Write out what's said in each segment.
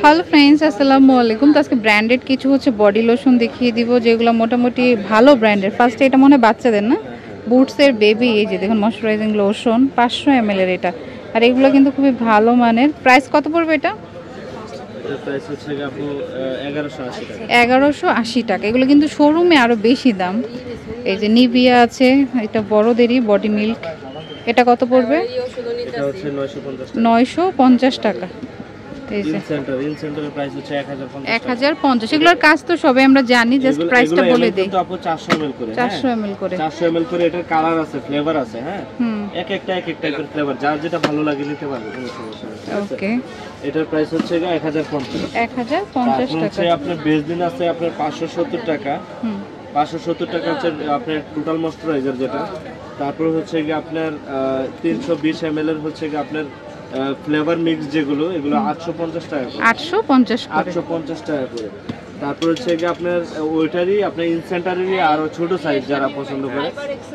Hello friends, আসসালামু আলাইকুম। তো আজকে ব্র্যান্ডেড কিছু হচ্ছে বডি লোশন দেখিয়ে দিব, যেগুলো মোটামুটি ভালো ব্র্যান্ডের। ফার্স্টে এটা মনে হয় বাচ্চাদের না, বুটসের বেবি। এই যে দেখুন, ময়শ্চারাইজিং লোশন 500 ml এর এটা। আর এগুলো কিন্তু খুবই ভালো মানের। প্রাইস কত পড়বে এটা? প্রাইস হচ্ছে আপু 1180 টাকা। 1180 টাকা। এগুলো কিন্তু শোরুমে আরো বেশি দাম। এই যে নিভিয়া আছে, এটা বড়দেরই বডি মিল্ক। এটা কত পড়বে? এটা হচ্ছে 950 টাকা। 950 টাকা। সেন্টারের প্রাইস হচ্ছে 1050। এগুলোর কাজ তো সবে আমরা জানি, জাস্ট প্রাইসটা বলে দেই। কিন্তু আপু 400 ml করে। 400 ml করে। 400 ml করে। এটার কালার আছে, ফ্লেভার আছে। হ্যাঁ, এক এক টাইপের ফ্লেভার, যার যেটা ভালো লাগে নিতে পারবে, কোনো সমস্যা নেই। ওকে, এটার প্রাইস হচ্ছে 1050 টাকা। আপনার বেসলিন আছে আপনার 570 টাকা। 570 টাকা হচ্ছে আপনার টোটাল ময়েশ্চারাইজার যেটা। তারপর হচ্ছে কি আপনার 320 ml এর হচ্ছে কি আপনার ফ্লেভার মিক্স যেগুলো, এগুলো 850 টাকা করে। 850 টাকা করে। তারপর হচ্ছে কি আপনার ওইটারই আপনার ইনসেন্টারেরই আরো ছোট সাইজ যারা পছন্দ করে,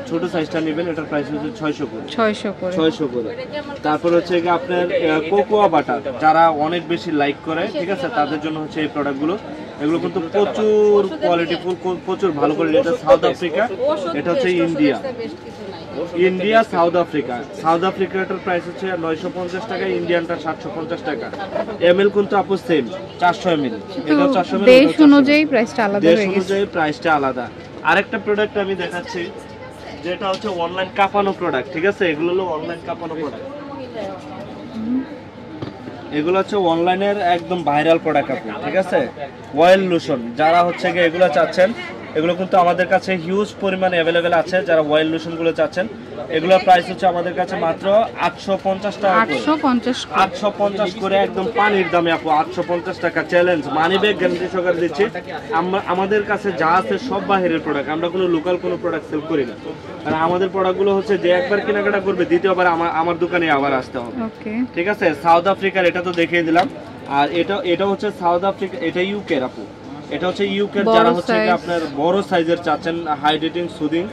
ছোট সাইজটা নেবেন। এটার প্রাইস হচ্ছে 600 করে। তারপর হচ্ছে কি আপনার কোকোয়া বাটার যারা অনেক বেশি লাইক করে, ঠিক আছে, তাদের জন্য হচ্ছে এই প্রোডাক্টগুলো। এগুলো কিন্তু প্রচুর কোয়ালিটিফুল, প্রচুর ভালো কোয়ালিটি। এটা সাউথ আফ্রিকা, এটা হচ্ছে ইন্ডিয়া সাউথ আফ্রিকাটার প্রাইস হচ্ছে 950 টাকা, ইন্ডিয়ানটা 750 টাকা। এমএল কিন্তু আপু সেম 400 ml। এটা 400 ml, দেশ অনুযায়ী প্রাইসটা আলাদা হয়ে গেছে। দেশ অনুযায়ী প্রাইসটা আলাদা। আরেকটা প্রোডাক্ট আমি দেখাচ্ছি, যেটা হচ্ছে অনলাইন কাঁপানো প্রোডাক্ট, ঠিক আছে। এগুলো হলো অনলাইন কাঁপানো প্রোডাক্ট। এগুলো হচ্ছে অনলাইনের একদম ভাইরাল প্রোডাক্ট আপু, ঠিক আছে। অয়েল লোশন যারা হচ্ছে গিয়ে এগুলো চাচ্ছেন, এগুলো কিন্তু আমাদের কাছে হিউজ পরিমাণে অ্যাভেলেবেল আছে। যারা অয়েল লোশনগুলো চাচ্ছেন, এগুলোর প্রাইস হচ্ছে আমাদের কাছে মাত্র 850 টাকা। 850 করে, একদম পানির দামে আপু। 850 টাকা চ্যালেঞ্জ, মানি ব্যাগ গ্যারান্টি সহকারে দিচ্ছি। আমাদের কাছে যা আছে সব বাহিরের প্রোডাক্ট, আমরা কোনো লোকাল কোনো প্রোডাক্ট সেল করি না। কারণ আমাদের প্রোডাক্টগুলো হচ্ছে যে একবার কেনাকাটা করবে, দ্বিতীয়বার আমার দোকানে আবার আসতে হবে, ঠিক আছে। সাউথ আফ্রিকার এটা তো দেখিয়ে দিলাম। আর এটা হচ্ছে সাউথ আফ্রিকা, এটা ইউকের আপু। এটা হচ্ছে ইউকের যারা হচ্ছে আপনার বড় সাইজের চাচ্ছেন, হাইড্রেটিং সুদিং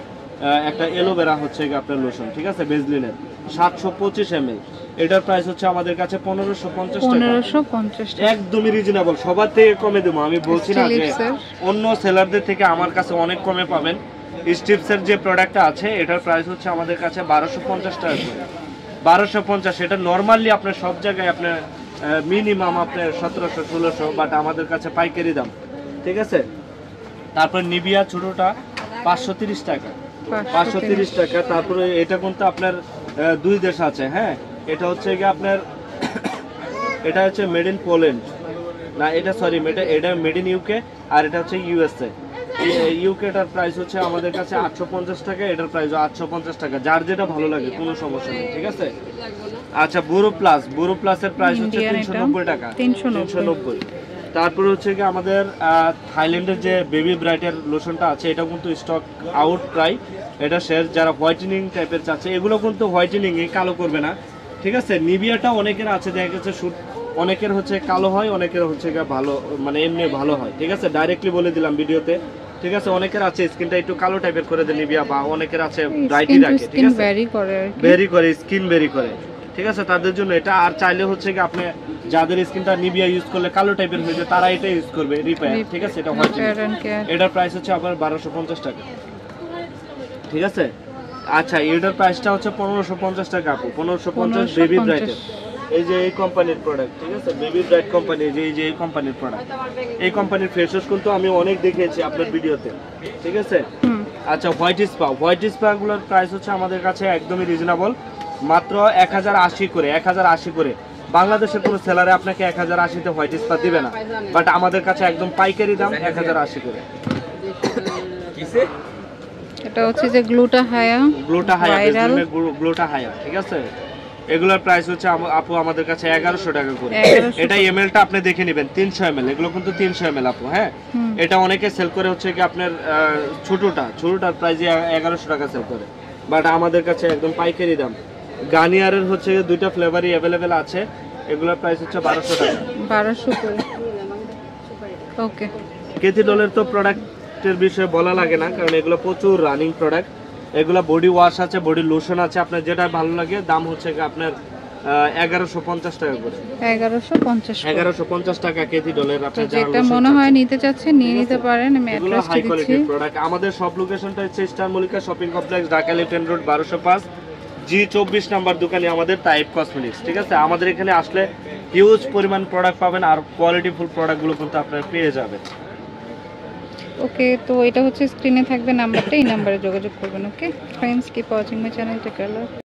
একটা এলোভেরা হচ্ছে আপনার লোশন, ঠিক আছে, বেসলিনের 725 ml। এটার প্রাইস হচ্ছে আমাদের কাছে 1550 টাকা। একদমই রিজনেবল, সবার থেকে কমে দেবো। আমি বলছি না যে অন্য সেলারদের থেকে আমার কাছে অনেক কমে পাবেন। স্টিপসের যে প্রোডাক্টটা আছে, এটার প্রাইস হচ্ছে আমাদের কাছে 1250 টাকা করে। 1250। এটা নর্মালি আপনার সব জায়গায় আপনার মিনিমাম আপনার 1700-1600, বাট আমাদের কাছে পাইকারি দাম, ঠিক আছে। তারপর নিভিয়া ছোটটা 530 টাকা। 530 টাকা। তারপরে এটা কিন্তু আপনার দুই দেশ আছে। হ্যাঁ, এটা হচ্ছে কি আপনার এটা হচ্ছে মেড ইন পোল্যান্ড না, এটা সরি, এটা মেড ইন ইউকে, আর এটা হচ্ছে ইউএসএ। ইউকেটার প্রাইস হচ্ছে আমাদের কাছে 850 টাকা, এটার প্রাইস 850 টাকা। যার যেটা ভালো লাগে, কোনো সমস্যা নেই, ঠিক আছে। আচ্ছা, বুরো প্লাসের প্রাইস হচ্ছে 390 টাকা। 390। তারপরে হচ্ছে কি আমাদের থাইল্যান্ডের যে বেবি ব্রাইটের লোশনটা আছে, এটা কিন্তু স্টক আউট প্রায়। এটা শেষ, যারা হোয়াইটেনিং টাইপের চাচ্ছে, এগুলো কিন্তু হোয়াইটেনিং কালো করবে না, ঠিক আছে। নিভিয়াটা অনেকের আছে, দেখা গেছে অনেকের হচ্ছে কালো হয়, অনেকের হচ্ছে ভালো, মানে এমনি ভালো হয়, ঠিক আছে। ডাইরেক্টলি বলে দিলাম ভিডিওতে, ঠিক আছে। অনেকের আছে স্কিনটা একটু কালো টাইপের করে দেয় নিভিয়া, বা অনেকের আছে ব্রাইটই রাখে, ঠিক আছে। স্কিন ভেরি করে, ঠিক আছে, তাদের জন্য এটা। আর চাইলে হচ্ছে কি আপনি যাদের স্কিনটা নিভিয়া ইউজ করলে কালো টাইপের হয়ে যায়, তারা এটা ইউজ করবে রিপেয়ার, ঠিক আছে। এটা হোয়াইটেনিং। এটার প্রাইস হচ্ছে আপনার 1250 টাকা, ঠিক আছে। আচ্ছা, এটার প্রাইসটা হচ্ছে 1550 টাকা আপু। 1550 বেবি ব্রাইটের। এই যে এই কোম্পানির প্রোডাক্ট, ঠিক আছে, বেবি ব্রাইট কোম্পানি, এই যে এই কোম্পানির প্রোডাক্ট। এই কোম্পানির ফেস ওয়াশ কিন্তু আমি অনেক দেখিয়েছি আপনার ভিডিওতে, ঠিক আছে। আচ্ছা, হোয়াইট স্পা গুলোর প্রাইস হচ্ছে আমাদের কাছে একদমই রিজনেবল, মাত্র 1080 করে। 1080 করে। বাংলাদেশের কোনো সেলারে আপনাকে 1080-তে হোয়াইট স্পা দিবে না, বাট আমাদের কাছে একদম পাইকারি দাম 1080 করে। এটা হচ্ছে যে গ্লুটা হায়া, ঠিক আছে। এগুলোর প্রাইস হচ্ছে আপু আমাদের কাছে 1100 টাকা করে। এটা এমএলটা আপনি দেখে নেবেন, 300 ml। এগুলো কিন্তু 300 ml আপু। হ্যাঁ, এটা অনেকে সেল করে হচ্ছে কি আপনার ছোটটার প্রাইস 1100 টাকা সেল করে, বাট আমাদের কাছে একদম পাইকারি দাম। গার্নিয়ারের হচ্ছে দুইটা ফ্লেভারই অ্যাভেলেবেল আছে, এগুলোর প্রাইস হচ্ছে 1200 টাকা। 1200 করে। ওকে, কেথিডলের তো প্রোডাক্টের বিষয়ে বলা লাগে না, কারণ এগুলো প্রচুর রানিং প্রোডাক্ট। এগুলো বডি ওয়াশ আছে, বডি লোশন আছে, আপনার যেটা ভালো লাগে। দাম হচ্ছে আপনার 1150 টাকা করে। 1150 1150 টাকা কেজি ডলের আপনি যারা যেটা মনে হয় নিতে চাচ্ছেন নিয়ে নিতে পারেন। আমি অ্যাড্রেসটা হাই দিচ্ছি। কোয়ালিটির প্রোডাক্ট। আমাদের সব লোকেশনটা হচ্ছে star Mallika shopping complex, Dhaka elephant road 1205 G24 number দোকানে আমাদের টাইপ কসমেটিক্স। ঠিক আছে, আমাদের এখানে আসলে হিউজ পরিমাণ প্রোডাক্ট পাবেন আর কোয়ালিটিফুল প্রোডাক্টগুলো কিন্তু আপনারা পেয়ে যাবেন। ওকে, তো এটা হচ্ছে স্ক্রিনে থাকবে নাম্বারটা, এই নাম্বারে যোগাযোগ করবেন। Okay friends, keep watching my channel, take care.